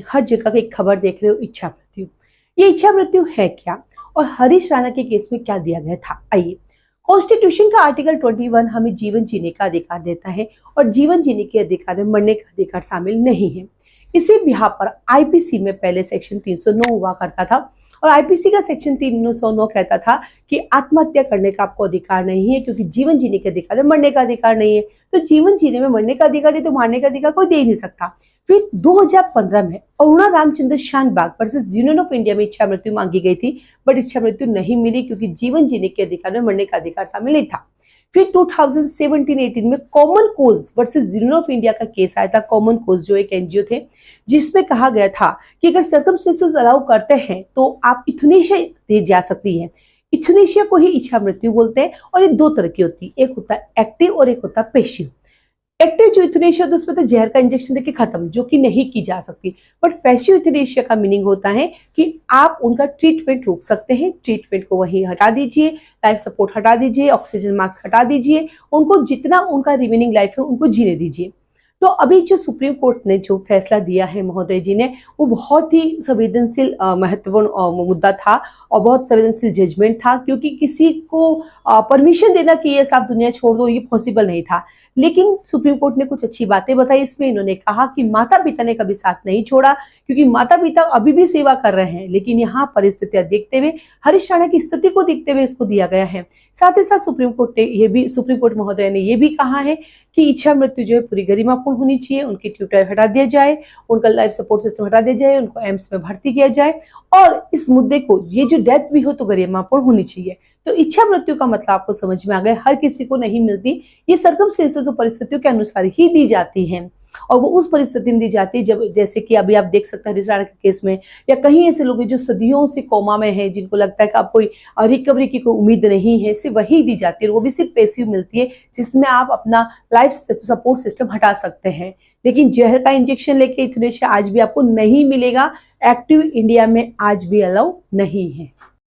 हर जगह की खबर देख रहे हो, इच्छा मृत्यु। ये इच्छा मृत्यु है क्या और हरीश राणा के केस में क्या दिया गया था, आइए। कॉन्स्टिट्यूशन का आर्टिकल 21 हमें जीवन जीने का अधिकार देता है और जीवन जीने के अधिकार में मरने का अधिकार शामिल नहीं है। इसी बिहार पर आईपीसी में पहले सेक्शन 309 हुआ करता था और आईपीसी का सेक्शन 309 कहता था कि आत्महत्या करने का आपको अधिकार नहीं है, क्योंकि जीवन जीने के अधिकार है, मरने का अधिकार नहीं है। तो जीवन जीने में मरने का अधिकार है तो मारने का अधिकार कोई दे ही नहीं सकता। फिर 2015 में Aruna Ramachandra Shanbaug versus union of India में इच्छा मृत्यु मांगी गई थी, बट इच्छा मृत्यु नहीं मिली क्योंकि जीवन जीने के अधिकार में मरने का अधिकार शामिल नहीं था। फिर 2017-18 में common cause versus union of India का केस आया था। कॉमन कोज जो एक एनजीओ थे, जिसमें कहा गया था कि अगर सर्कमस्टेंसेस अलाउ करते हैं तो आप यूथनेशिया दी जा सकती है। यूथनेशिया को ही इच्छा मृत्यु बोलते हैं और ये दो तरह की होती है, एक होता है एक्टिव और एक होता है पैसिव। एक्टिव जो यूथनेशिया होता है उसमें तो जहर का इंजेक्शन देके खत्म, जो कि नहीं की जा सकती। बट पैसिव यूथनेशिया का मीनिंग होता है कि आप उनका ट्रीटमेंट रोक सकते हैं, ट्रीटमेंट को वहीं हटा दीजिए, लाइफ सपोर्ट हटा दीजिए, ऑक्सीजन मास्क हटा दीजिए, उनको जितना उनका रिमेनिंग लाइफ है उनको जीने दीजिए। तो अभी जो सुप्रीम कोर्ट ने जो फैसला दिया है महोदय जी ने, वो बहुत ही संवेदनशील महत्वपूर्ण मुद्दा था और बहुत संवेदनशील जजमेंट था, क्योंकि किसी को परमिशन देना कि ये सब दुनिया छोड़ दो ये पॉसिबल नहीं था। लेकिन सुप्रीम कोर्ट ने कुछ अच्छी बातें बताई इसमें। इन्होंने कहा कि माता पिता ने कभी साथ नहीं छोड़ा, क्योंकि माता पिता अभी भी सेवा कर रहे हैं, लेकिन यहाँ परिस्थितियां देखते हुए, हरीश राणा की स्थिति को देखते हुए इसको दिया गया है। साथ ही साथ सुप्रीम कोर्ट महोदय ने ये भी कहा है कि इच्छा मृत्यु जो है पूरी गरिमापूर्ण होनी चाहिए, उनकी ट्यूटर हटा दिया जाए, उनका लाइफ सपोर्ट सिस्टम हटा दिया जाए, उनको एम्स में भर्ती किया जाए और इस मुद्दे को, ये जो डेथ भी हो तो गरिमापूर्ण होनी चाहिए। तो इच्छा मृत्यु का मतलब आपको समझ में आ गया, हर किसी को नहीं मिलती, ये सर्कमस्टेंसेस और परिस्थितियों के अनुसार ही दी जाती है और वो उस परिस्थिति में दी जाती है जब, जैसे कि अभी आप देख सकते हैं हरीश राणा के केस में, या कहीं ऐसे लोग जो सदियों से कोमा में हैं, जिनको लगता है कि आप कोई रिकवरी की कोई उम्मीद नहीं है, सिर्फ वही दी जाती है, वो भी सिर्फ पैसिव मिलती है, जिसमें आप अपना लाइफ सपोर्ट सिस्टम हटा सकते हैं। लेकिन जहर का इंजेक्शन लेके यूथनेशिया आज भी आपको नहीं मिलेगा, एक्टिव इंडिया में आज भी अलाउ नहीं है।